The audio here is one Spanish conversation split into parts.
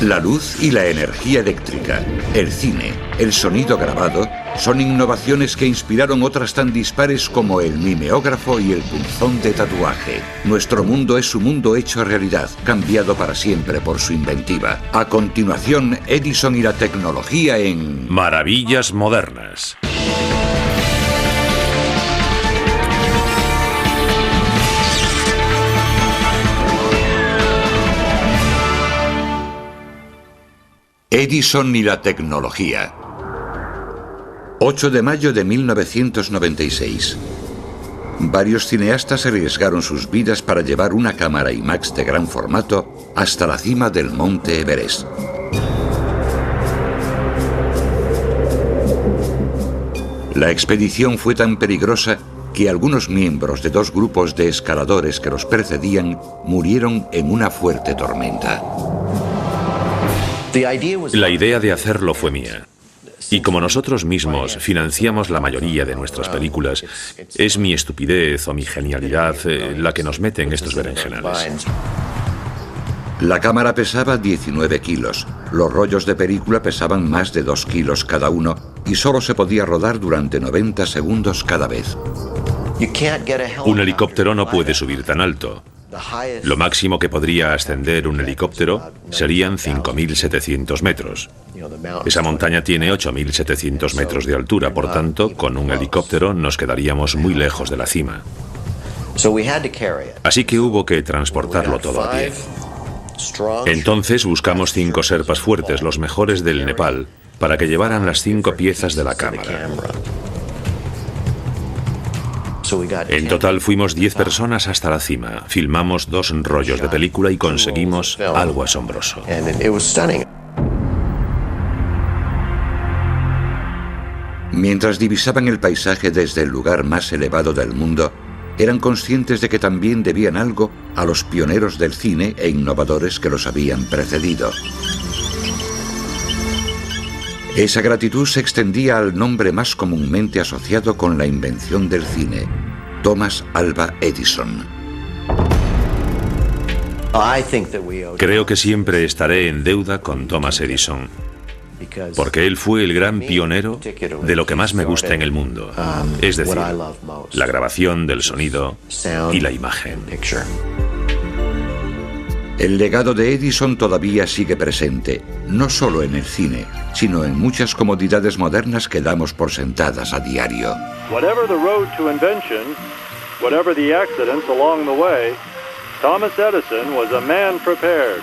La luz y la energía eléctrica, el cine, el sonido grabado, son innovaciones que inspiraron otras tan dispares como el mimeógrafo y el punzón de tatuaje. Nuestro mundo es su mundo hecho realidad, cambiado para siempre por su inventiva. A continuación, Edison y la tecnología en... Maravillas modernas. Edison y la tecnología. 8 de mayo de 1996. Varios cineastas arriesgaron sus vidas para llevar una cámara IMAX de gran formato hasta la cima del monte Everest. La expedición fue tan peligrosa que algunos miembros de 2 grupos de escaladores que los precedían murieron en una fuerte tormenta. La idea de hacerlo fue mía. Y como nosotros mismos financiamos la mayoría de nuestras películas, es mi estupidez o mi genialidad la que nos mete en estos berenjenales. La cámara pesaba 19 kilos, los rollos de película pesaban más de 2 kilos cada uno y solo se podía rodar durante 90 segundos cada vez. Un helicóptero no puede subir tan alto. Lo máximo que podría ascender un helicóptero serían 5.700 metros. Esa montaña tiene 8.700 metros de altura, por tanto, con un helicóptero nos quedaríamos muy lejos de la cima. Así que hubo que transportarlo todo a pie. Entonces buscamos 5 sherpas fuertes, los mejores del Nepal, para que llevaran las 5 piezas de la cámara. En total fuimos 10 personas hasta la cima, filmamos 2 rollos de película y conseguimos algo asombroso. Mientras divisaban el paisaje desde el lugar más elevado del mundo, eran conscientes de que también debían algo a los pioneros del cine e innovadores que los habían precedido. Esa gratitud se extendía al nombre más comúnmente asociado con la invención del cine, Thomas Alva Edison. Creo que siempre estaré en deuda con Thomas Edison, porque él fue el gran pionero de lo que más me gusta en el mundo, es decir, la grabación del sonido y la imagen. El legado de Edison todavía sigue presente, no solo en el cine, sino en muchas comodidades modernas que damos por sentadas a diario. Whatever the road to invention, whatever the accidents along the way, Thomas Edison was a man prepared.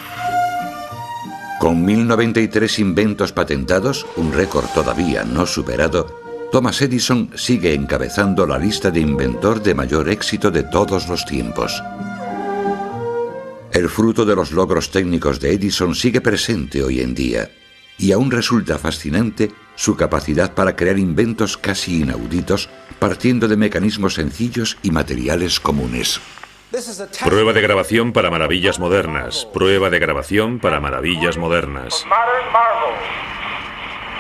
Con 1093 inventos patentados, un récord todavía no superado, Thomas Edison sigue encabezando la lista de inventor de mayor éxito de todos los tiempos. El fruto de los logros técnicos de Edison sigue presente hoy en día, y aún resulta fascinante su capacidad para crear inventos casi inauditos partiendo de mecanismos sencillos y materiales comunes. Prueba de grabación para maravillas modernas. Prueba de grabación para maravillas modernas.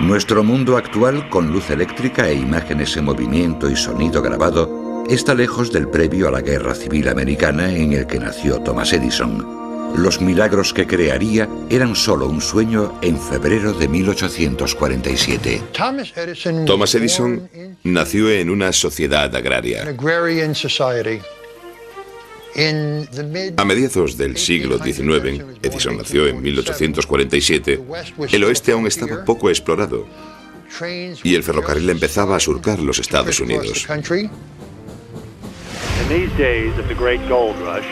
Nuestro mundo actual, con luz eléctrica e imágenes en movimiento y sonido grabado, está lejos del previo a la Guerra Civil Americana en el que nació Thomas Edison. Los milagros que crearía eran solo un sueño en febrero de 1847. Thomas Edison nació en una sociedad agraria. A mediados del siglo XIX, Edison nació en 1847, el oeste aún estaba poco explorado y el ferrocarril empezaba a surcar los Estados Unidos. In these days of the great gold rush,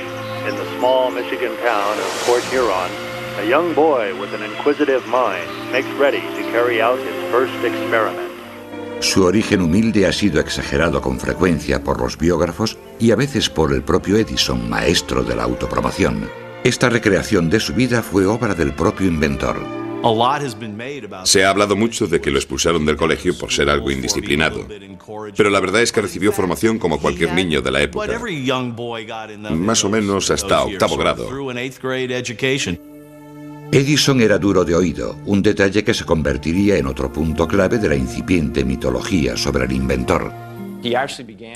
in the small Michigan town of Port Huron, a young boy with an inquisitive mind makes ready to carry out his first experiment. Su origen humilde ha sido exagerado con frecuencia por los biógrafos y a veces por el propio Edison, maestro de la autopromoción. Esta recreación de su vida fue obra del propio inventor. Se ha hablado mucho de que lo expulsaron del colegio por ser algo indisciplinado, pero la verdad es que recibió formación como cualquier niño de la época, más o menos hasta 8º grado. Edison era duro de oído, un detalle que se convertiría en otro punto clave de la incipiente mitología sobre el inventor.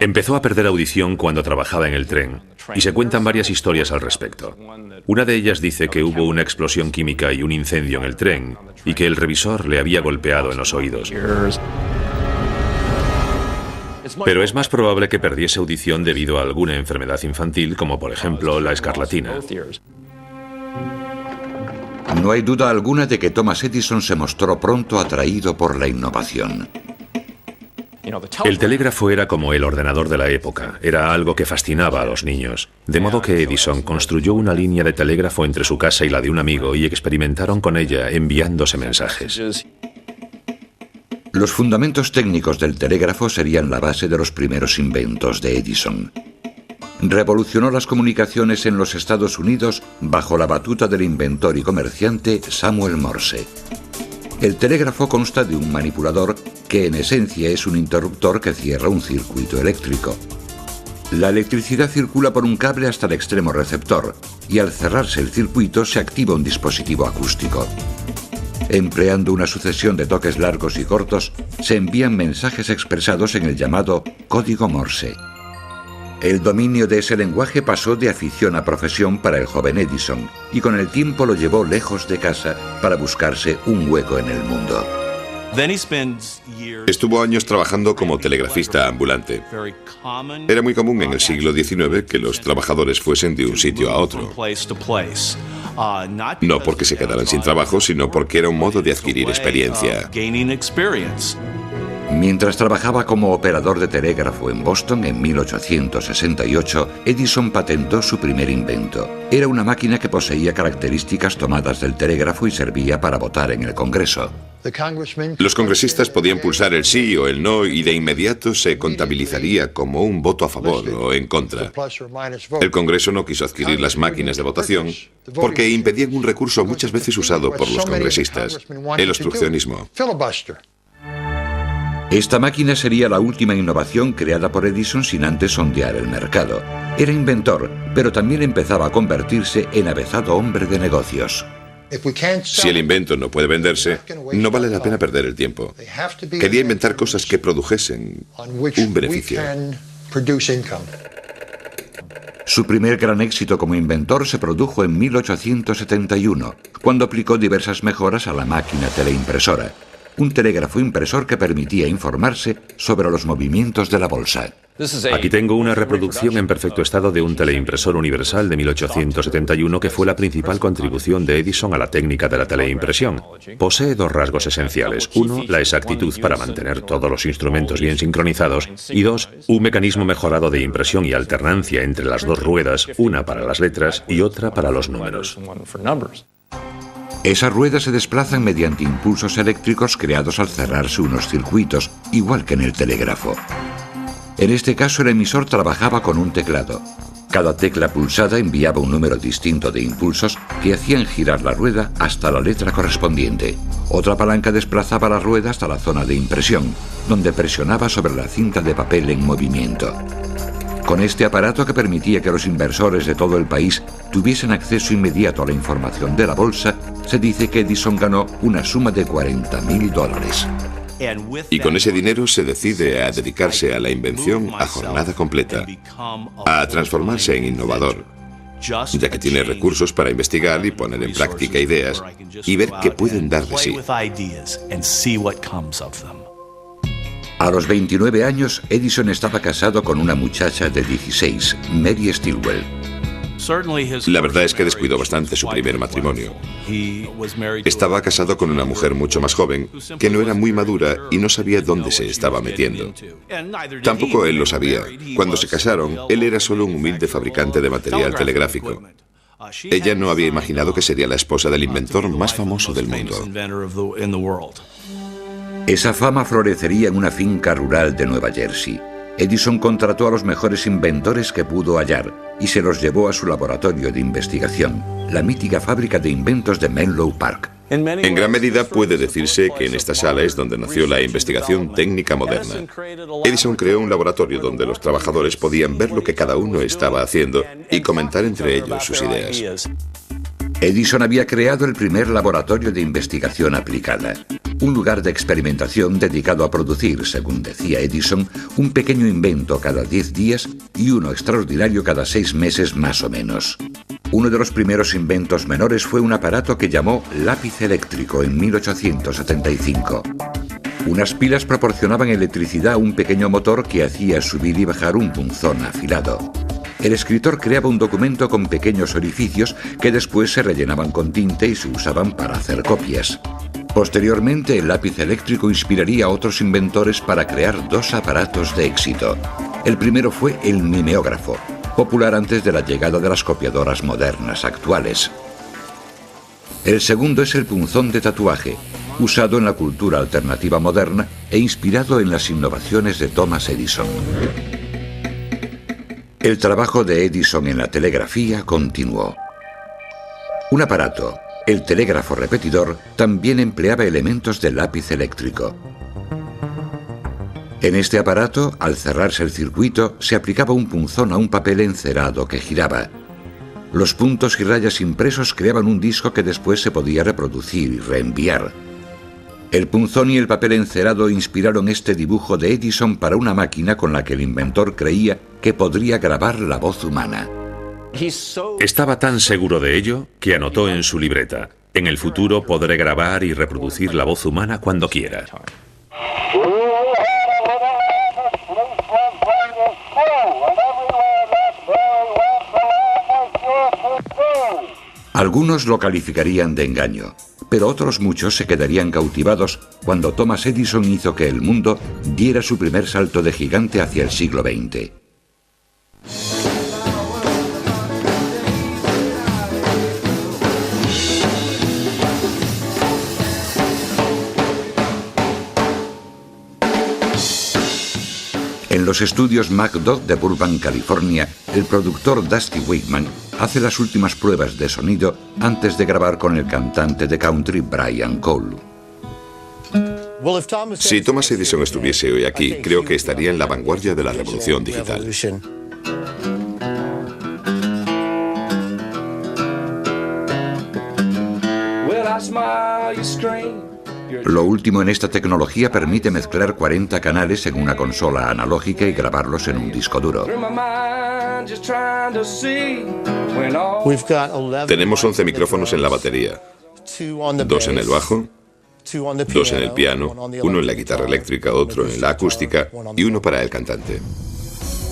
Empezó a perder audición cuando trabajaba en el tren, y se cuentan varias historias al respecto. Una de ellas dice que hubo una explosión química y un incendio en el tren, y que el revisor le había golpeado en los oídos. Pero es más probable que perdiese audición debido a alguna enfermedad infantil, como por ejemplo la escarlatina. No hay duda alguna de que Thomas Edison se mostró pronto atraído por la innovación. El telégrafo era como el ordenador de la época, era algo que fascinaba a los niños. De modo que Edison construyó una línea de telégrafo entre su casa y la de un amigo y experimentaron con ella enviándose mensajes. Los fundamentos técnicos del telégrafo serían la base de los primeros inventos de Edison. Revolucionó las comunicaciones en los Estados Unidos bajo la batuta del inventor y comerciante Samuel Morse. El telégrafo consta de un manipulador que en esencia es un interruptor que cierra un circuito eléctrico. La electricidad circula por un cable hasta el extremo receptor y al cerrarse el circuito se activa un dispositivo acústico. Empleando una sucesión de toques largos y cortos, se envían mensajes expresados en el llamado código Morse. El dominio de ese lenguaje pasó de afición a profesión para el joven Edison y con el tiempo lo llevó lejos de casa para buscarse un hueco en el mundo. Estuvo años trabajando como telegrafista ambulante. Era muy común en el siglo XIX que los trabajadores fuesen de un sitio a otro. No porque se quedaran sin trabajo, sino porque era un modo de adquirir experiencia. Mientras trabajaba como operador de telégrafo en Boston en 1868, Edison patentó su primer invento. Era una máquina que poseía características tomadas del telégrafo y servía para votar en el Congreso. Los congresistas podían pulsar el sí o el no y de inmediato se contabilizaría como un voto a favor o en contra. El Congreso no quiso adquirir las máquinas de votación porque impedían un recurso muchas veces usado por los congresistas, el obstruccionismo. Esta máquina sería la última innovación creada por Edison sin antes sondear el mercado. Era inventor, pero también empezaba a convertirse en avezado hombre de negocios. Si el invento no puede venderse, no vale la pena perder el tiempo. Quería inventar cosas que produjesen un beneficio. Su primer gran éxito como inventor se produjo en 1871, cuando aplicó diversas mejoras a la máquina teleimpresora. Un telégrafo impresor que permitía informarse sobre los movimientos de la bolsa. Aquí tengo una reproducción en perfecto estado de un teleimpresor universal de 1871 que fue la principal contribución de Edison a la técnica de la teleimpresión. Posee dos rasgos esenciales. Uno, la exactitud para mantener todos los instrumentos bien sincronizados. Y dos, un mecanismo mejorado de impresión y alternancia entre las dos ruedas, una para las letras y otra para los números. Esas ruedas se desplazan mediante impulsos eléctricos creados al cerrarse unos circuitos, igual que en el telégrafo. En este caso, el emisor trabajaba con un teclado. Cada tecla pulsada enviaba un número distinto de impulsos que hacían girar la rueda hasta la letra correspondiente. Otra palanca desplazaba la rueda hasta la zona de impresión, donde presionaba sobre la cinta de papel en movimiento. Con este aparato, que permitía que los inversores de todo el país tuviesen acceso inmediato a la información de la bolsa, se dice que Edison ganó una suma de $40.000. Y con ese dinero se decide a dedicarse a la invención a jornada completa, a transformarse en innovador, ya que tiene recursos para investigar y poner en práctica ideas y ver qué pueden dar de sí. A los 29 años, Edison estaba casado con una muchacha de 16, Mary Stilwell. La verdad es que descuidó bastante su primer matrimonio. Estaba casado con una mujer mucho más joven, que no era muy madura y no sabía dónde se estaba metiendo. Tampoco él lo sabía. Cuando se casaron, él era solo un humilde fabricante de material telegráfico. Ella no había imaginado que sería la esposa del inventor más famoso del mundo. Esa fama florecería en una finca rural de Nueva Jersey. Edison contrató a los mejores inventores que pudo hallar y se los llevó a su laboratorio de investigación, la mítica fábrica de inventos de Menlo Park. En gran medida puede decirse que en esta sala es donde nació la investigación técnica moderna. Edison creó un laboratorio donde los trabajadores podían ver lo que cada uno estaba haciendo y comentar entre ellos sus ideas. Edison había creado el primer laboratorio de investigación aplicada. un lugar de experimentación dedicado a producir, según decía Edison, un pequeño invento cada 10 días y uno extraordinario cada 6 meses más o menos. Uno de los primeros inventos menores fue un aparato que llamó lápiz eléctrico en 1875. Unas pilas proporcionaban electricidad a un pequeño motor que hacía subir y bajar un punzón afilado. El escritor creaba un documento con pequeños orificios que después se rellenaban con tinta y se usaban para hacer copias. Posteriormente, el lápiz eléctrico inspiraría a otros inventores para crear 2 aparatos de éxito. El primero fue el mimeógrafo, popular antes de la llegada de las copiadoras modernas actuales. El segundo es el punzón de tatuaje, usado en la cultura alternativa moderna e inspirado en las innovaciones de Thomas Edison. El trabajo de Edison en la telegrafía continuó. Un aparato, el telégrafo repetidor, también empleaba elementos de lápiz eléctrico. En este aparato, al cerrarse el circuito, se aplicaba un punzón a un papel encerado que giraba. Los puntos y rayas impresos creaban un disco que después se podía reproducir y reenviar. El punzón y el papel encerado inspiraron este dibujo de Edison para una máquina con la que el inventor creía que podría grabar la voz humana. Estaba tan seguro de ello que anotó en su libreta: en el futuro podré grabar y reproducir la voz humana cuando quiera. Algunos lo calificarían de engaño, pero otros muchos se quedarían cautivados cuando Thomas Edison hizo que el mundo diera su primer salto de gigante hacia el siglo XX. En los estudios MacDoth de Burbank, California, el productor Dusty Wakeman hace las últimas pruebas de sonido antes de grabar con el cantante de country Brian Cole. Si Thomas Edison estuviese hoy aquí, creo que estaría en la vanguardia de la revolución digital. Lo último en esta tecnología permite mezclar 40 canales en una consola analógica y grabarlos en un disco duro. Tenemos 11 micrófonos en la batería, 2 en el bajo, 2 en el piano, 1 en la guitarra eléctrica, otro en la acústica y 1 para el cantante.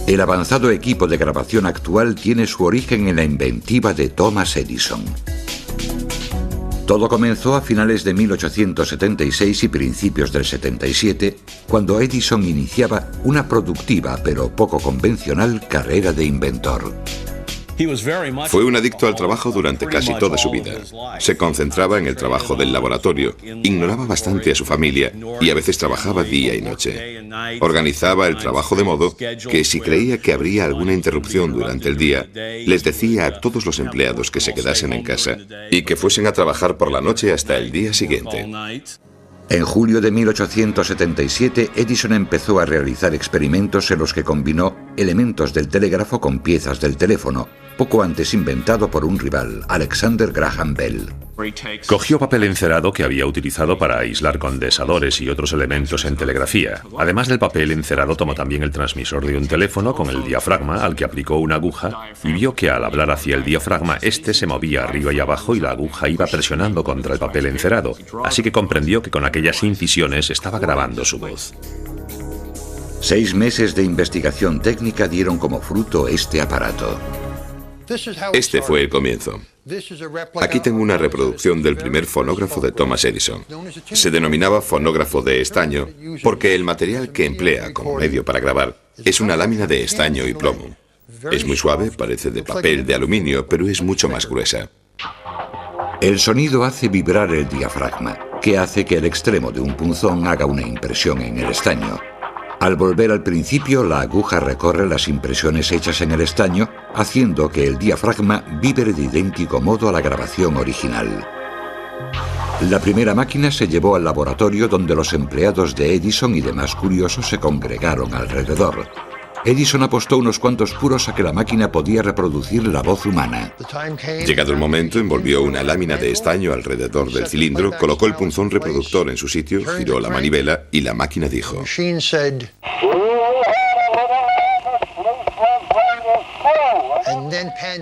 El avanzado equipo de grabación actual tiene su origen en la inventiva de Thomas Edison. Todo comenzó a finales de 1876 y principios del 77, cuando Edison iniciaba una productiva pero poco convencional carrera de inventor. Fue un adicto al trabajo durante casi toda su vida. Se concentraba en el trabajo del laboratorio, ignoraba bastante a su familia y a veces trabajaba día y noche. Organizaba el trabajo de modo que si creía que habría alguna interrupción durante el día, les decía a todos los empleados que se quedasen en casa y que fuesen a trabajar por la noche hasta el día siguiente. En julio de 1877, Edison empezó a realizar experimentos en los que combinó elementos del telégrafo con piezas del teléfono, poco antes inventado por un rival, Alexander Graham Bell. Cogió papel encerado que había utilizado para aislar condensadores y otros elementos en telegrafía. Además del papel encerado, tomó también el transmisor de un teléfono con el diafragma, al que aplicó una aguja, y vio que al hablar hacia el diafragma, este se movía arriba y abajo y la aguja iba presionando contra el papel encerado. Así que comprendió que con aquellas incisiones estaba grabando su voz. 6 meses de investigación técnica dieron como fruto este aparato. Este fue el comienzo. Aquí tengo una reproducción del primer fonógrafo de Thomas Edison. Se denominaba fonógrafo de estaño porque el material que emplea como medio para grabar es una lámina de estaño y plomo. Es muy suave, parece de papel de aluminio, pero es mucho más gruesa. El sonido hace vibrar el diafragma, que hace que el extremo de un punzón haga una impresión en el estaño. Al volver al principio, la aguja recorre las impresiones hechas en el estaño, haciendo que el diafragma vibre de idéntico modo a la grabación original. La primera máquina se llevó al laboratorio donde los empleados de Edison y demás curiosos se congregaron alrededor. Edison apostó unos cuantos puros a que la máquina podía reproducir la voz humana. Llegado el momento, envolvió una lámina de estaño alrededor del cilindro, colocó el punzón reproductor en su sitio, giró la manivela y la máquina dijo: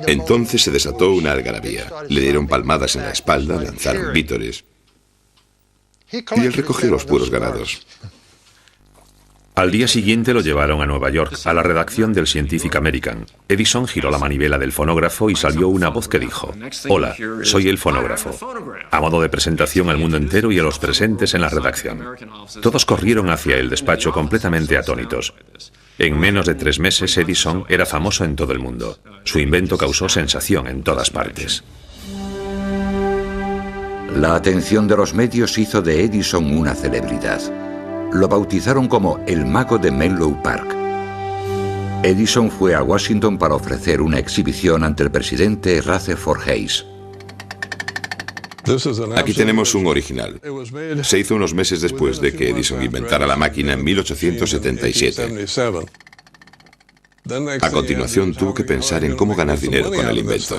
Entonces se desató una algarabía. Le dieron palmadas en la espalda, lanzaron vítores. Y él recogió los puros ganados. Al día siguiente lo llevaron a Nueva York, a la redacción del Scientific American. Edison giró la manivela del fonógrafo y salió una voz que dijo: «Hola, soy el fonógrafo», a modo de presentación al mundo entero y a los presentes en la redacción. Todos corrieron hacia el despacho completamente atónitos. En menos de 3 meses, Edison era famoso en todo el mundo. Su invento causó sensación en todas partes. La atención de los medios hizo de Edison una celebridad. Lo bautizaron como el mago de Menlo Park. Edison fue a Washington para ofrecer una exhibición ante el presidente Rutherford Hayes. Aquí tenemos un original. Se hizo unos meses después de que Edison inventara la máquina en 1877. A continuación tuvo que pensar en cómo ganar dinero con el invento.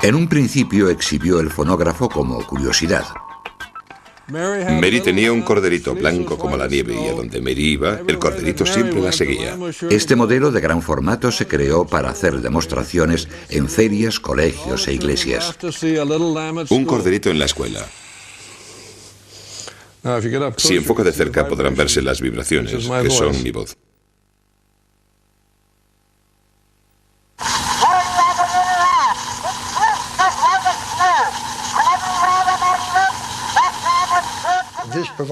En un principio exhibió el fonógrafo como curiosidad. Mary tenía un corderito blanco como la nieve y a donde Mary iba, el corderito siempre la seguía. Este modelo de gran formato se creó para hacer demostraciones en ferias, colegios e iglesias. Un corderito en la escuela. Si enfoca de cerca podrán verse las vibraciones, que son mi voz.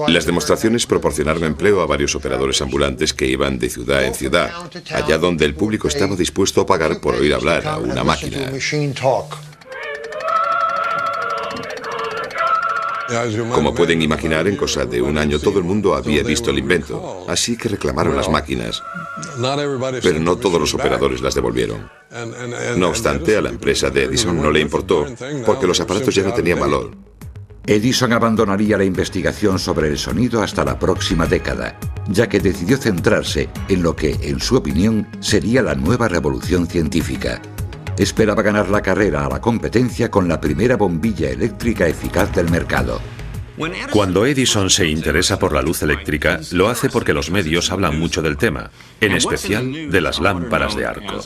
Las demostraciones proporcionaron empleo a varios operadores ambulantes que iban de ciudad en ciudad, allá donde el público estaba dispuesto a pagar por oír hablar a una máquina. Como pueden imaginar, en cosa de un año todo el mundo había visto el invento, así que reclamaron las máquinas, pero no todos los operadores las devolvieron. No obstante, a la empresa de Edison no le importó, porque los aparatos ya no tenían valor. Edison abandonaría la investigación sobre el sonido hasta la próxima década, ya que decidió centrarse en lo que, en su opinión, sería la nueva revolución científica. Esperaba ganar la carrera a la competencia con la primera bombilla eléctrica eficaz del mercado. Cuando Edison se interesa por la luz eléctrica, lo hace porque los medios hablan mucho del tema, en especial de las lámparas de arco.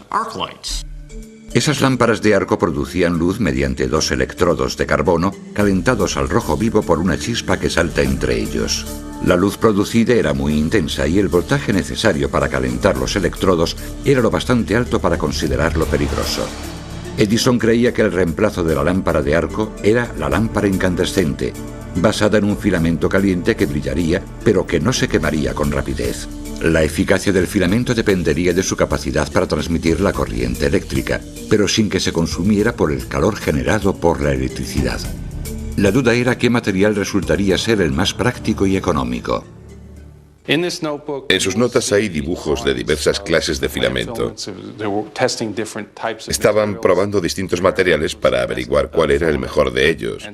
Esas lámparas de arco producían luz mediante 2 electrodos de carbono calentados al rojo vivo por una chispa que salta entre ellos. La luz producida era muy intensa y el voltaje necesario para calentar los electrodos era lo bastante alto para considerarlo peligroso. Edison creía que el reemplazo de la lámpara de arco era la lámpara incandescente, basada en un filamento caliente que brillaría, pero que no se quemaría con rapidez. La eficacia del filamento dependería de su capacidad para transmitir la corriente eléctrica, pero sin que se consumiera por el calor generado por la electricidad. La duda era qué material resultaría ser el más práctico y económico. En sus notas hay dibujos de diversas clases de filamento. Estaban probando distintos materiales para averiguar cuál era el mejor de ellos.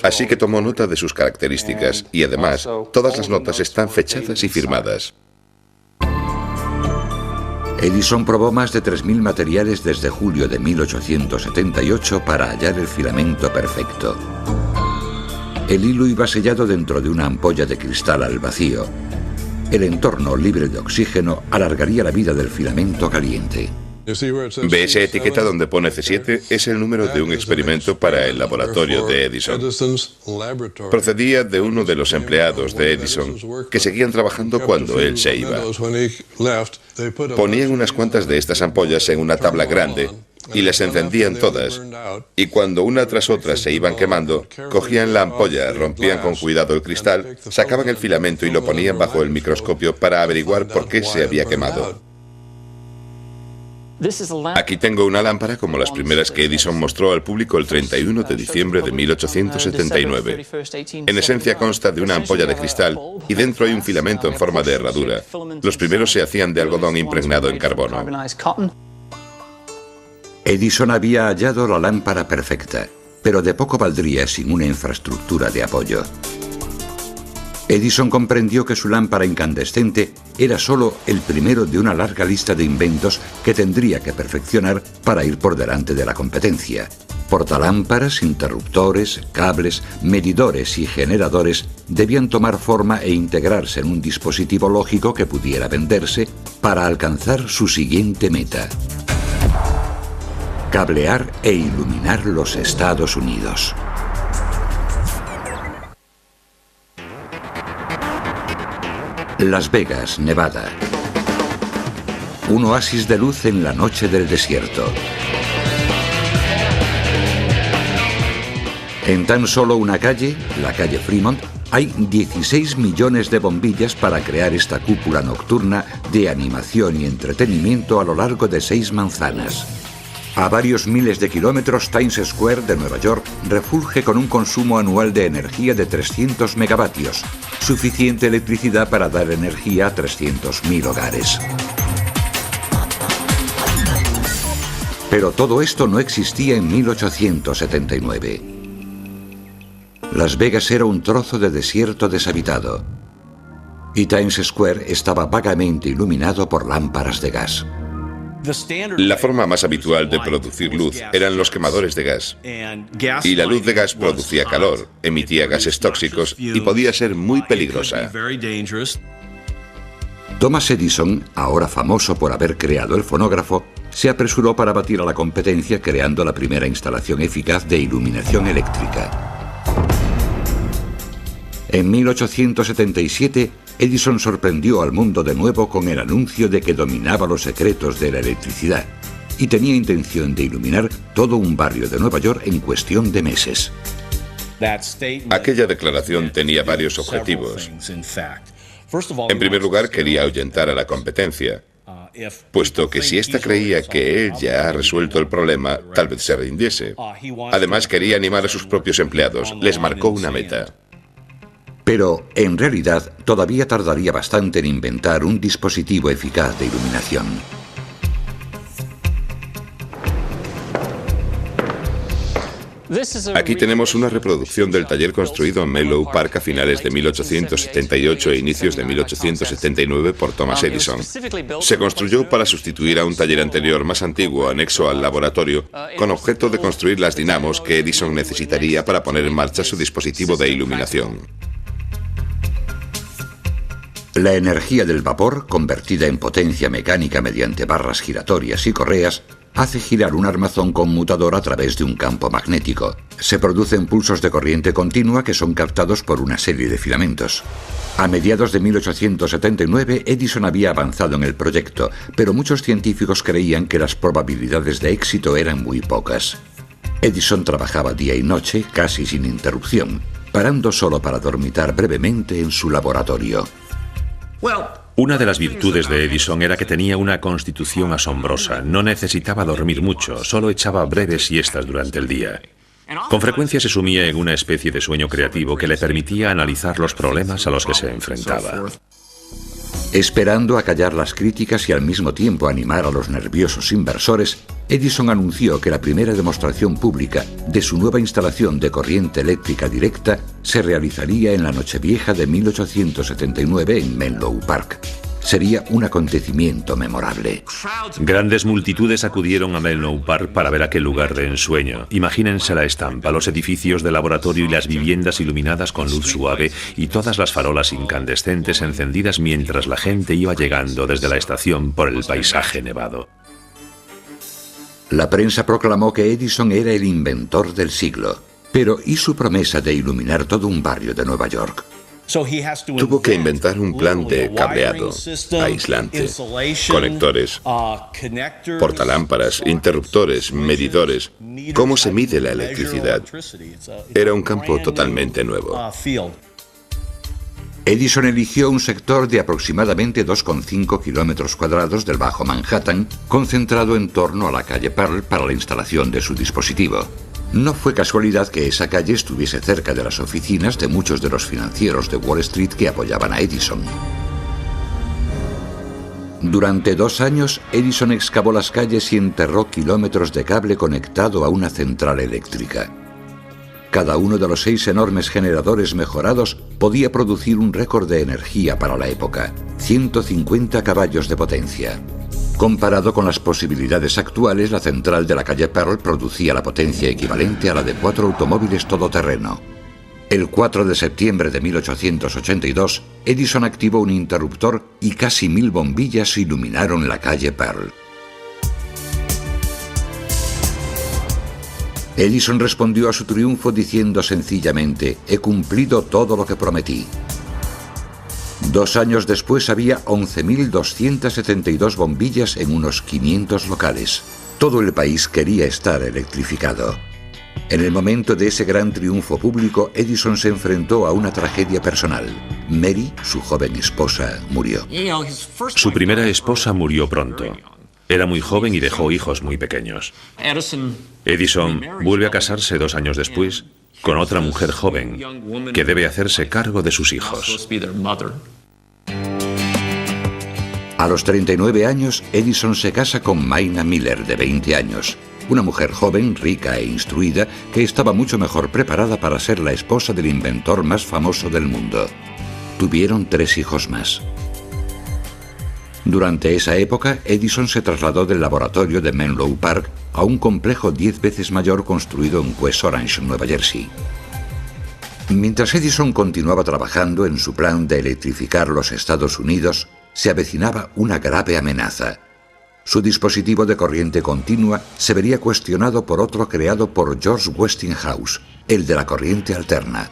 Así que tomó nota de sus características y además todas las notas están fechadas y firmadas. Edison probó más de 3.000 materiales desde julio de 1878 para hallar el filamento perfecto. El hilo iba sellado dentro de una ampolla de cristal al vacío. El entorno libre de oxígeno alargaría la vida del filamento caliente. ¿Ve esa etiqueta donde pone C7? Es el número de un experimento para el laboratorio de Edison. Procedía de uno de los empleados de Edison que seguían trabajando cuando él se iba. Ponían unas cuantas de estas ampollas en una tabla grande y las encendían todas. Y cuando una tras otra se iban quemando, cogían la ampolla, rompían con cuidado el cristal, sacaban el filamento y lo ponían bajo el microscopio para averiguar por qué se había quemado. Aquí tengo una lámpara como las primeras que Edison mostró al público el 31 de diciembre de 1879. En esencia consta de una ampolla de cristal y dentro hay un filamento en forma de herradura. Los primeros se hacían de algodón impregnado en carbono. Edison había hallado la lámpara perfecta, pero de poco valdría sin una infraestructura de apoyo. Edison comprendió que su lámpara incandescente era solo el primero de una larga lista de inventos que tendría que perfeccionar para ir por delante de la competencia. Portalámparas, interruptores, cables, medidores y generadores debían tomar forma e integrarse en un dispositivo lógico que pudiera venderse para alcanzar su siguiente meta: cablear e iluminar los Estados Unidos. Las Vegas, Nevada. Un oasis de luz en la noche del desierto. En tan solo una calle, la calle Fremont, hay 16 millones de bombillas para crear esta cúpula nocturna de animación y entretenimiento a lo largo de 6 manzanas. A varios miles de kilómetros, Times Square de Nueva York refulge con un consumo anual de energía de 300 megavatios, suficiente electricidad para dar energía a 300.000 hogares. Pero todo esto no existía en 1879. Las Vegas era un trozo de desierto deshabitado, y Times Square estaba vagamente iluminado por lámparas de gas. La forma más habitual de producir luz eran los quemadores de gas. Y la luz de gas producía calor, emitía gases tóxicos y podía ser muy peligrosa. Thomas Edison, ahora famoso por haber creado el fonógrafo, se apresuró para batir a la competencia creando la primera instalación eficaz de iluminación eléctrica. En 1877, Edison sorprendió al mundo de nuevo con el anuncio de que dominaba los secretos de la electricidad y tenía intención de iluminar todo un barrio de Nueva York en cuestión de meses. Aquella declaración tenía varios objetivos. En primer lugar, quería ahuyentar a la competencia, puesto que si ésta creía que él ya ha resuelto el problema, tal vez se rindiese. Además, quería animar a sus propios empleados. Les marcó una meta. Pero, en realidad, todavía tardaría bastante en inventar un dispositivo eficaz de iluminación. Aquí tenemos una reproducción del taller construido en Menlo Park a finales de 1878 e inicios de 1879 por Thomas Edison. Se construyó para sustituir a un taller anterior más antiguo anexo al laboratorio, con objeto de construir las dinamos que Edison necesitaría para poner en marcha su dispositivo de iluminación. La energía del vapor, convertida en potencia mecánica mediante barras giratorias y correas, hace girar un armazón conmutador a través de un campo magnético. Se producen pulsos de corriente continua que son captados por una serie de filamentos. A mediados de 1879, Edison había avanzado en el proyecto, pero muchos científicos creían que las probabilidades de éxito eran muy pocas. Edison trabajaba día y noche, casi sin interrupción, parando solo para dormitar brevemente en su laboratorio. Una de las virtudes de Edison era que tenía una constitución asombrosa. No necesitaba dormir mucho, solo echaba breves siestas durante el día. Con frecuencia se sumía en una especie de sueño creativo que le permitía analizar los problemas a los que se enfrentaba. Esperando acallar las críticas y al mismo tiempo animar a los nerviosos inversores, Edison anunció que la primera demostración pública de su nueva instalación de corriente eléctrica directa se realizaría en la Nochevieja de 1879 en Menlo Park. Sería un acontecimiento memorable. Grandes multitudes acudieron a Menlo Park para ver aquel lugar de ensueño. Imagínense la estampa, los edificios de laboratorio y las viviendas iluminadas con luz suave y todas las farolas incandescentes encendidas mientras la gente iba llegando desde la estación por el paisaje nevado. La prensa proclamó que Edison era el inventor del siglo. Pero ¿y su promesa de iluminar todo un barrio de Nueva York? Tuvo que inventar un plan de cableado, aislante, conectores, portalámparas, interruptores, medidores. ¿Cómo se mide la electricidad? Era un campo totalmente nuevo. Edison eligió un sector de aproximadamente 2,5 kilómetros cuadrados del Bajo Manhattan, concentrado en torno a la calle Pearl para la instalación de su dispositivo. No fue casualidad que esa calle estuviese cerca de las oficinas de muchos de los financieros de Wall Street que apoyaban a Edison. Durante 2 años, Edison excavó las calles y enterró kilómetros de cable conectado a una central eléctrica. Cada uno de los 6 enormes generadores mejorados podía producir un récord de energía para la época, 150 caballos de potencia. Comparado con las posibilidades actuales, la central de la calle Pearl producía la potencia equivalente a la de 4 automóviles todoterreno. El 4 de septiembre de 1882, Edison activó un interruptor y casi 1000 bombillas iluminaron la calle Pearl. Edison respondió a su triunfo diciendo sencillamente: «He cumplido todo lo que prometí». 2 años después había 11.272 bombillas en unos 500 locales. Todo el país quería estar electrificado. En el momento de ese gran triunfo público, Edison se enfrentó a una tragedia personal. Mary, su joven esposa, murió. Su primera esposa murió pronto. Era muy joven y dejó hijos muy pequeños. Edison vuelve a casarse 2 años después con otra mujer joven que debe hacerse cargo de sus hijos. A los 39 años, Edison se casa con Maina Miller, de 20 años. Una mujer joven, rica e instruida, que estaba mucho mejor preparada para ser la esposa del inventor más famoso del mundo. Tuvieron 3 hijos más. Durante esa época, Edison se trasladó del laboratorio de Menlo Park a un complejo 10 veces mayor construido en West Orange, Nueva Jersey. Mientras Edison continuaba trabajando en su plan de electrificar los Estados Unidos, se avecinaba una grave amenaza. Su dispositivo de corriente continua se vería cuestionado por otro creado por George Westinghouse, el de la corriente alterna.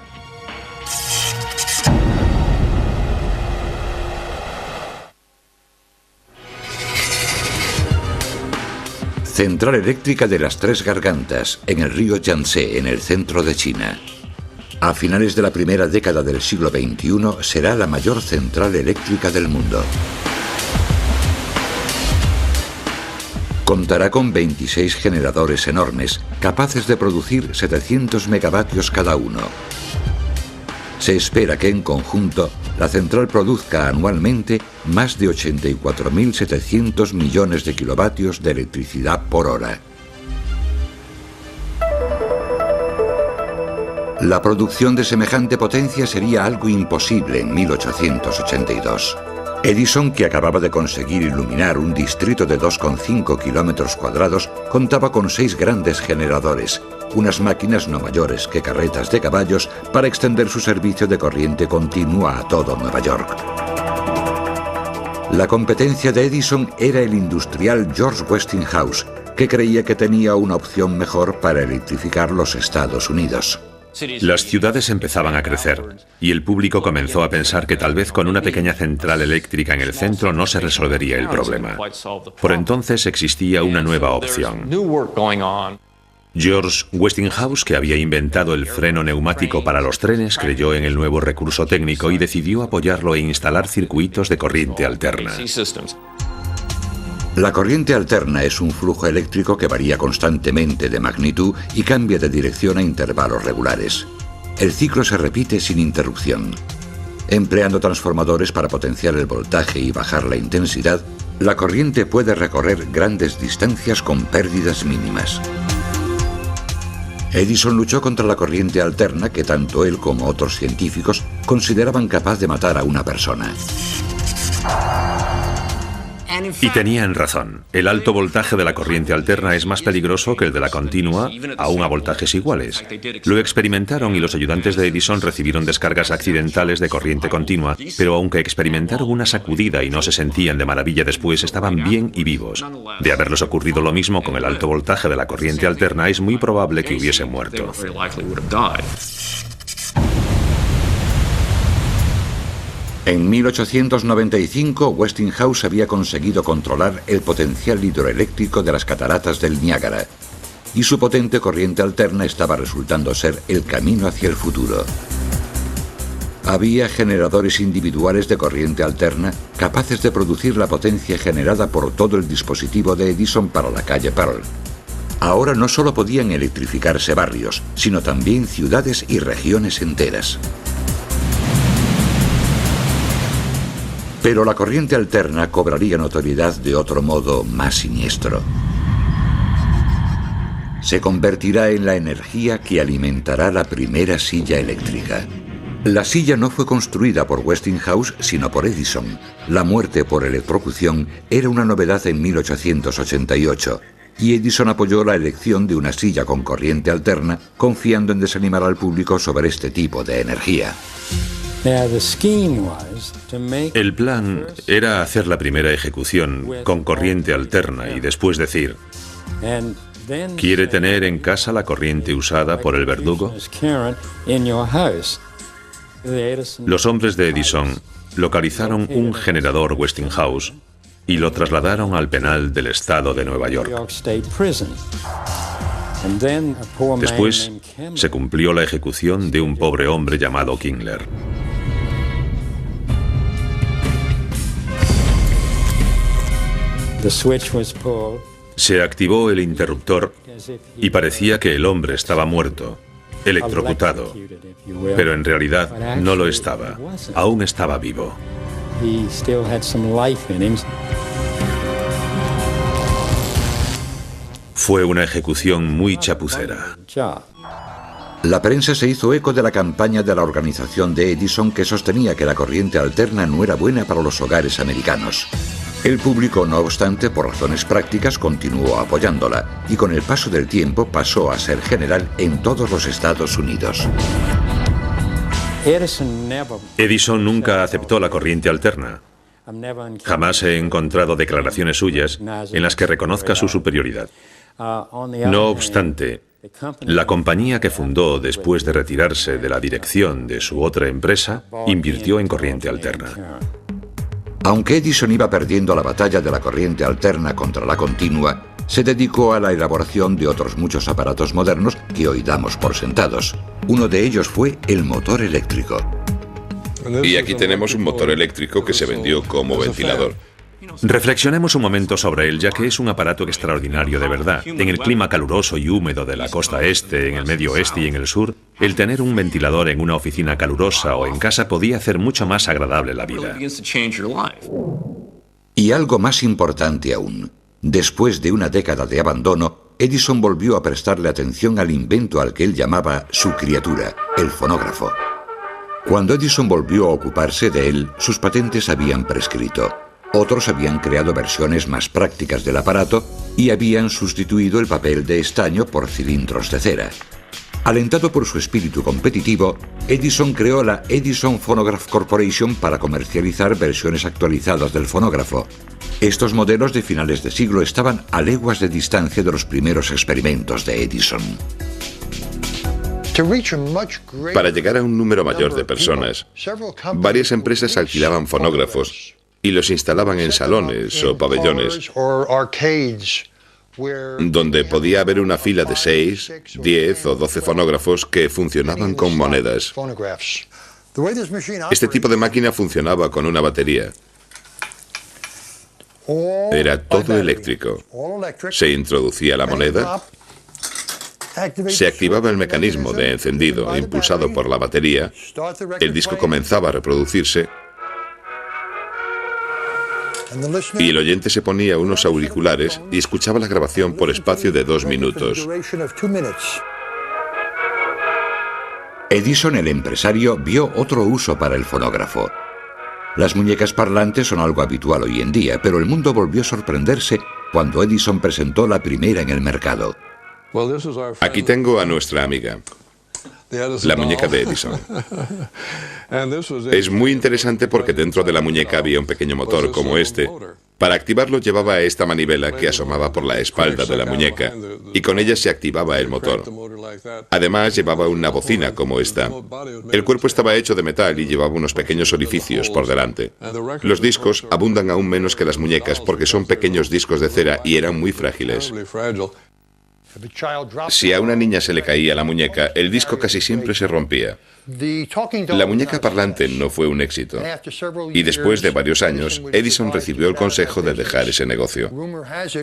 Central eléctrica de las 3 Gargantas, en el río Yangtze, en el centro de China. A finales de la primera década del siglo XXI será la mayor central eléctrica del mundo. Contará con 26 generadores enormes, capaces de producir 700 megavatios cada uno. Se espera que en conjunto la central produzca anualmente más de 84.700 millones de kilovatios de electricidad por hora. La producción de semejante potencia sería algo imposible en 1882. Edison, que acababa de conseguir iluminar un distrito de 2,5 kilómetros cuadrados, contaba con 6 grandes generadores, unas máquinas no mayores que carretas de caballos para extender su servicio de corriente continua a todo Nueva York. La competencia de Edison era el industrial George Westinghouse, que creía que tenía una opción mejor para electrificar los Estados Unidos. Las ciudades empezaban a crecer y el público comenzó a pensar que tal vez con una pequeña central eléctrica en el centro no se resolvería el problema. Por entonces existía una nueva opción. George Westinghouse, que había inventado el freno neumático para los trenes, creyó en el nuevo recurso técnico y decidió apoyarlo e instalar circuitos de corriente alterna. La corriente alterna es un flujo eléctrico que varía constantemente de magnitud y cambia de dirección a intervalos regulares. El ciclo se repite sin interrupción. Empleando transformadores para potenciar el voltaje y bajar la intensidad, la corriente puede recorrer grandes distancias con pérdidas mínimas. Edison luchó contra la corriente alterna que tanto él como otros científicos consideraban capaz de matar a una persona. Y tenían razón. El alto voltaje de la corriente alterna es más peligroso que el de la continua, aún a voltajes iguales. Lo experimentaron y los ayudantes de Edison recibieron descargas accidentales de corriente continua, pero aunque experimentaron una sacudida y no se sentían de maravilla después, estaban bien y vivos. De haberles ocurrido lo mismo con el alto voltaje de la corriente alterna, es muy probable que hubiesen muerto. En 1895, Westinghouse había conseguido controlar el potencial hidroeléctrico de las cataratas del Niágara, y su potente corriente alterna estaba resultando ser el camino hacia el futuro. Había generadores individuales de corriente alterna capaces de producir la potencia generada por todo el dispositivo de Edison para la calle Pearl. Ahora no solo podían electrificarse barrios, sino también ciudades y regiones enteras. Pero la corriente alterna cobraría notoriedad de otro modo más siniestro. se convertirá en la energía que alimentará la primera silla eléctrica. La silla no fue construida por Westinghouse, sino por Edison. La muerte por electrocución era una novedad en 1888, y Edison apoyó la elección de una silla con corriente alterna, confiando en desanimar al público sobre este tipo de energía. El plan era hacer la primera ejecución con corriente alterna y después decir: ¿quiere tener en casa la corriente usada por el verdugo? Los hombres de Edison localizaron un generador Westinghouse y lo trasladaron al penal del estado de Nueva York. Después se cumplió la ejecución de un pobre hombre llamado Kingler. Se activó el interruptor y parecía que el hombre estaba muerto, electrocutado, pero en realidad no lo estaba, aún estaba vivo. Fue una ejecución muy chapucera. La prensa se hizo eco de la campaña de la organización de Edison, que sostenía que la corriente alterna no era buena para los hogares americanos. El público, no obstante, por razones prácticas, continuó apoyándola, y con el paso del tiempo pasó a ser general en todos los Estados Unidos. Edison nunca aceptó la corriente alterna. Jamás he encontrado declaraciones suyas en las que reconozca su superioridad. No obstante, la compañía que fundó después de retirarse de la dirección de su otra empresa invirtió en corriente alterna. Aunque Edison iba perdiendo la batalla de la corriente alterna contra la continua, se dedicó a la elaboración de otros muchos aparatos modernos que hoy damos por sentados. Uno de ellos fue el motor eléctrico. Y aquí tenemos un motor eléctrico que se vendió como ventilador. Reflexionemos un momento sobre él, ya que es un aparato extraordinario de verdad. En el clima caluroso y húmedo de la costa este, en el medio oeste y en el sur, el tener un ventilador en una oficina calurosa o en casa podía hacer mucho más agradable la vida. Y algo más importante aún. Después de una década de abandono, Edison volvió a prestarle atención al invento al que él llamaba su criatura, el fonógrafo. Cuando Edison volvió a ocuparse de él, sus patentes habían prescrito. Otros habían creado versiones más prácticas del aparato y habían sustituido el papel de estaño por cilindros de cera. Alentado por su espíritu competitivo, Edison creó la Edison Phonograph Corporation para comercializar versiones actualizadas del fonógrafo. Estos modelos de finales de siglo estaban a leguas de distancia de los primeros experimentos de Edison. Para llegar a un número mayor de personas, varias empresas alquilaban fonógrafos y los instalaban en salones o pabellones, donde podía haber una fila de 6, 10 o 12 fonógrafos que funcionaban con monedas. Este tipo de máquina funcionaba con una batería. Era todo eléctrico. Se introducía la moneda, se activaba el mecanismo de encendido impulsado por la batería, el disco comenzaba a reproducirse y el oyente se ponía unos auriculares y escuchaba la grabación por espacio de 2 minutos. Edison, el empresario, vio otro uso para el fonógrafo. Las muñecas parlantes son algo habitual hoy en día, pero el mundo volvió a sorprenderse cuando Edison presentó la primera en el mercado. Aquí tengo a nuestra amiga, la muñeca de Edison. Es muy interesante porque dentro de la muñeca había un pequeño motor como este. Para activarlo llevaba esta manivela que asomaba por la espalda de la muñeca y con ella se activaba el motor. Además llevaba una bocina como esta. El cuerpo estaba hecho de metal y llevaba unos pequeños orificios por delante. Los discos abundan aún menos que las muñecas porque son pequeños discos de cera y eran muy frágiles. Si a una niña se le caía la muñeca, el disco casi siempre se rompía. La muñeca parlante no fue un éxito. Y después de varios años, Edison recibió el consejo de dejar ese negocio.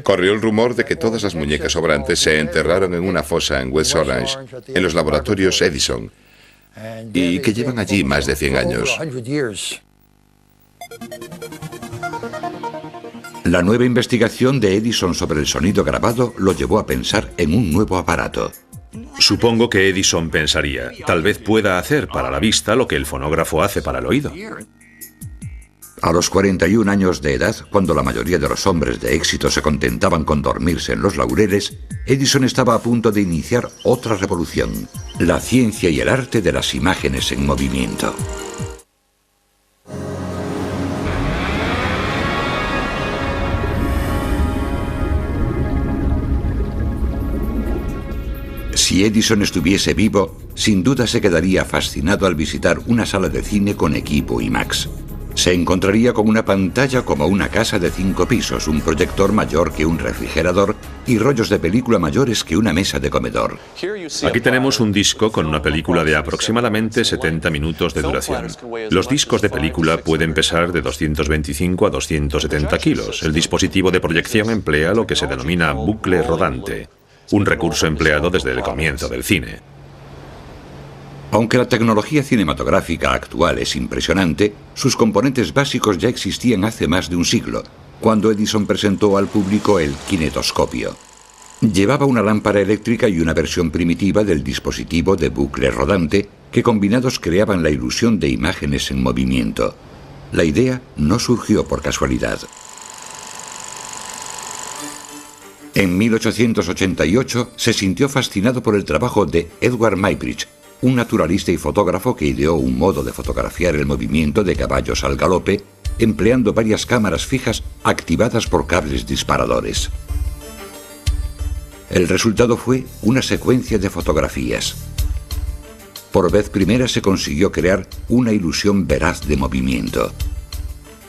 Corrió el rumor de que todas las muñecas sobrantes se enterraron en una fosa en West Orange, en los laboratorios Edison, y que llevan allí más de 100 años. La nueva investigación de Edison sobre el sonido grabado lo llevó a pensar en un nuevo aparato. Supongo que Edison pensaría, tal vez pueda hacer para la vista lo que el fonógrafo hace para el oído. A los 41 años de edad, cuando la mayoría de los hombres de éxito se contentaban con dormirse en los laureles, Edison estaba a punto de iniciar otra revolución: la ciencia y el arte de las imágenes en movimiento. Si Edison estuviese vivo, sin duda se quedaría fascinado al visitar una sala de cine con equipo IMAX. Se encontraría con una pantalla como una casa de 5 pisos, un proyector mayor que un refrigerador y rollos de película mayores que una mesa de comedor. Aquí tenemos un disco con una película de aproximadamente 70 minutos de duración. Los discos de película pueden pesar de 225 a 270 kilos. El dispositivo de proyección emplea lo que se denomina bucle rodante, un recurso empleado desde el comienzo del cine. Aunque la tecnología cinematográfica actual es impresionante, sus componentes básicos ya existían hace más de un siglo, cuando Edison presentó al público el kinetoscopio. Llevaba una lámpara eléctrica y una versión primitiva del dispositivo de bucle rodante que combinados creaban la ilusión de imágenes en movimiento. La idea no surgió por casualidad. En 1888 se sintió fascinado por el trabajo de Edward Muybridge, un naturalista y fotógrafo que ideó un modo de fotografiar el movimiento de caballos al galope, empleando varias cámaras fijas activadas por cables disparadores. El resultado fue una secuencia de fotografías. Por vez primera se consiguió crear una ilusión veraz de movimiento.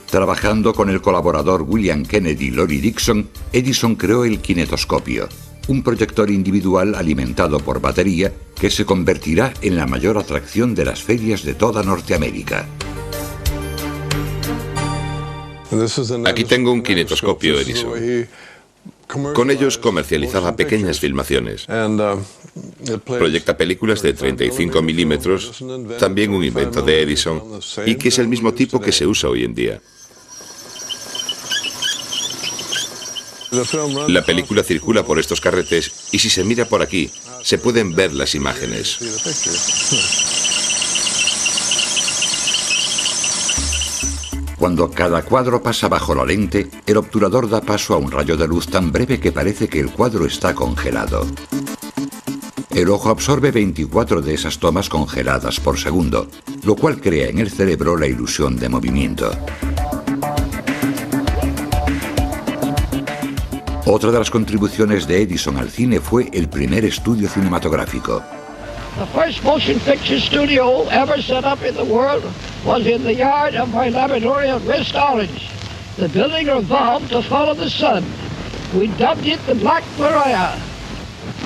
Trabajando con el colaborador William Kennedy y Lori Dixon, Edison creó el kinetoscopio, un proyector individual alimentado por batería que se convertirá en la mayor atracción de las ferias de toda Norteamérica. Aquí tengo un kinetoscopio Edison. Con ellos comercializaba pequeñas filmaciones. Proyecta películas de 35 milímetros, también un invento de Edison, y que es el mismo tipo que se usa hoy en día. La película circula por estos carretes y si se mira por aquí, se pueden ver las imágenes. Cuando cada cuadro pasa bajo la lente, el obturador da paso a un rayo de luz tan breve que parece que el cuadro está congelado. El ojo absorbe 24 de esas tomas congeladas por segundo, lo cual crea en el cerebro la ilusión de movimiento. Otra de las contribuciones de Edison al cine fue el primer estudio cinematográfico. The first motion picture studio ever set up in the world was in the yard of my laboratory at West Orange. The building revolved to follow the sun. We dubbed it the Black Maria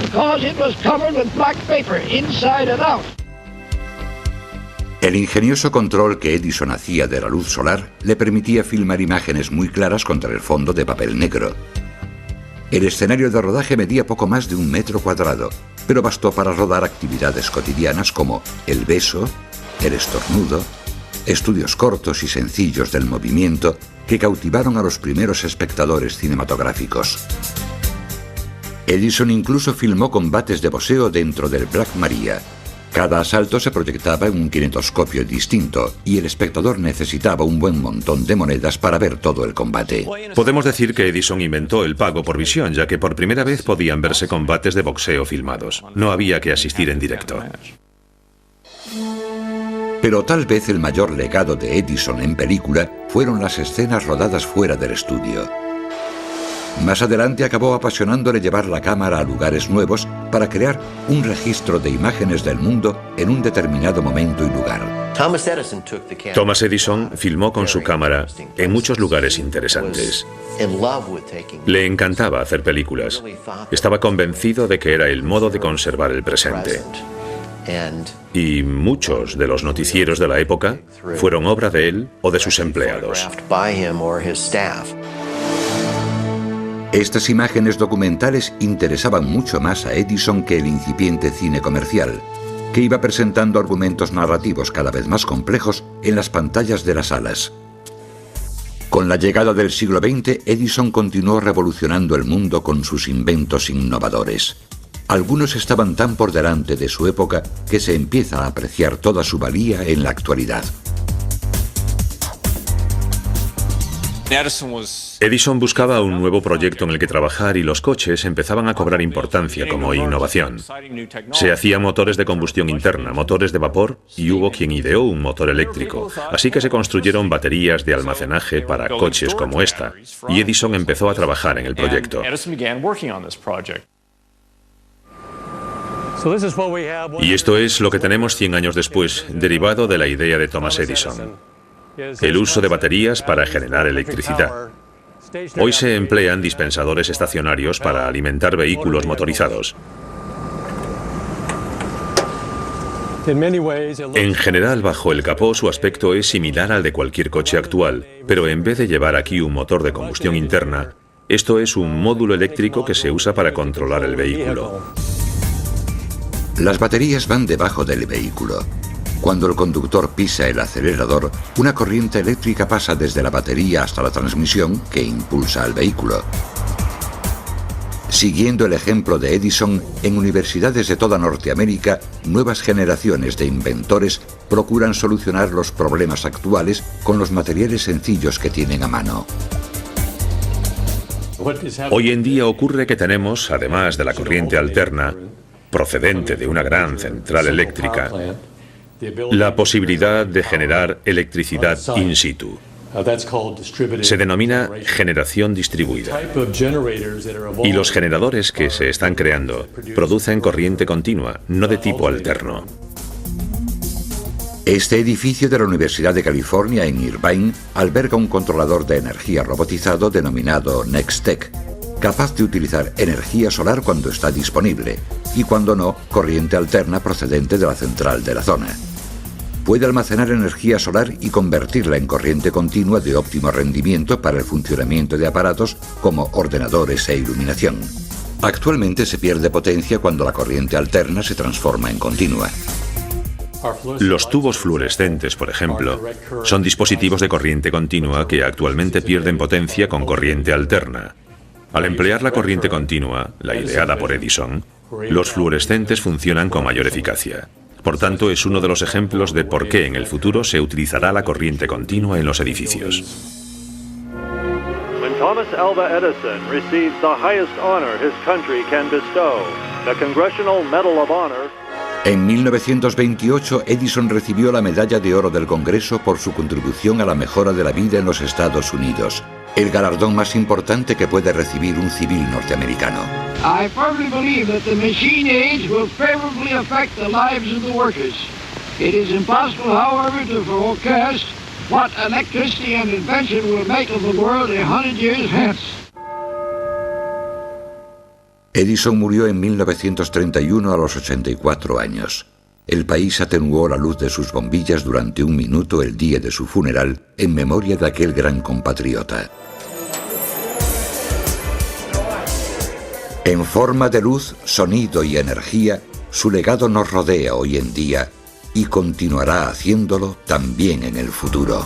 because it was covered with black paper inside and out. El ingenioso control que Edison hacía de la luz solar le permitía filmar imágenes muy claras contra el fondo de papel negro. El escenario de rodaje medía poco más de 1 metro cuadrado, pero bastó para rodar actividades cotidianas como el beso, el estornudo, estudios cortos y sencillos del movimiento que cautivaron a los primeros espectadores cinematográficos. Edison incluso filmó combates de boxeo dentro del Black Maria. Cada asalto se proyectaba en un kinetoscopio distinto y el espectador necesitaba un buen montón de monedas para ver todo el combate. Podemos decir que Edison inventó el pago por visión, ya que por primera vez podían verse combates de boxeo filmados. No había que asistir en directo. Pero tal vez el mayor legado de Edison en película fueron las escenas rodadas fuera del estudio. Más adelante acabó apasionándole llevar la cámara a lugares nuevos para crear un registro de imágenes del mundo en un determinado momento y lugar. Thomas Edison filmó con su cámara en muchos lugares interesantes. Le encantaba hacer películas. Estaba convencido de que era el modo de conservar el presente. Y muchos de los noticieros de la época fueron obra de él o de sus empleados. Estas imágenes documentales interesaban mucho más a Edison que el incipiente cine comercial, que iba presentando argumentos narrativos cada vez más complejos en las pantallas de las salas. Con la llegada del siglo XX, Edison continuó revolucionando el mundo con sus inventos innovadores. Algunos estaban tan por delante de su época que se empieza a apreciar toda su valía en la actualidad. Edison buscaba un nuevo proyecto en el que trabajar y los coches empezaban a cobrar importancia como innovación. Se hacían motores de combustión interna, motores de vapor y hubo quien ideó un motor eléctrico. Así que se construyeron baterías de almacenaje para coches como esta y Edison empezó a trabajar en el proyecto. Y esto es lo que tenemos 100 años después, derivado de la idea de Thomas Edison. El uso de baterías para generar electricidad. Hoy se emplean dispensadores estacionarios para alimentar vehículos motorizados. En general, bajo el capó su aspecto es similar al de cualquier coche actual, pero en vez de llevar aquí un motor de combustión interna, esto es un módulo eléctrico que se usa para controlar el vehículo. Las baterías van debajo del vehículo. Cuando el conductor pisa el acelerador, una corriente eléctrica pasa desde la batería hasta la transmisión que impulsa al vehículo. Siguiendo el ejemplo de Edison, en universidades de toda Norteamérica, nuevas generaciones de inventores procuran solucionar los problemas actuales con los materiales sencillos que tienen a mano. Hoy en día ocurre que tenemos, además de la corriente alterna, procedente de una gran central eléctrica, la posibilidad de generar electricidad in situ. Se denomina generación distribuida. Y los generadores que se están creando producen corriente continua, no de tipo alterno. Este edificio de la Universidad de California en Irvine alberga un controlador de energía robotizado denominado Nextech, capaz de utilizar energía solar cuando está disponible y cuando no, corriente alterna procedente de la central de la zona. Puede almacenar energía solar y convertirla en corriente continua de óptimo rendimiento para el funcionamiento de aparatos como ordenadores e iluminación. Actualmente se pierde potencia cuando la corriente alterna se transforma en continua. Los tubos fluorescentes, por ejemplo, son dispositivos de corriente continua que actualmente pierden potencia con corriente alterna. Al emplear la corriente continua, la ideada por Edison, los fluorescentes funcionan con mayor eficacia. Por tanto, es uno de los ejemplos de por qué en el futuro se utilizará la corriente continua en los edificios. When Thomas Alva Edison received the highest honor his country can bestow, the Congressional Medal of Honor. En 1928, Edison recibió la Medalla de Oro del Congreso por su contribución a la mejora de la vida en los Estados Unidos, el galardón más importante que puede recibir un civil norteamericano. I firmly believe that the machine age will favorably affect the lives of the workers. It is impossible, however, to forecast what electricity and invention will make of the world 100 years hence. Edison murió en 1931 a los 84 años. El país atenuó la luz de sus bombillas durante un minuto el día de su funeral en memoria de aquel gran compatriota. En forma de luz, sonido y energía, su legado nos rodea hoy en día y continuará haciéndolo también en el futuro.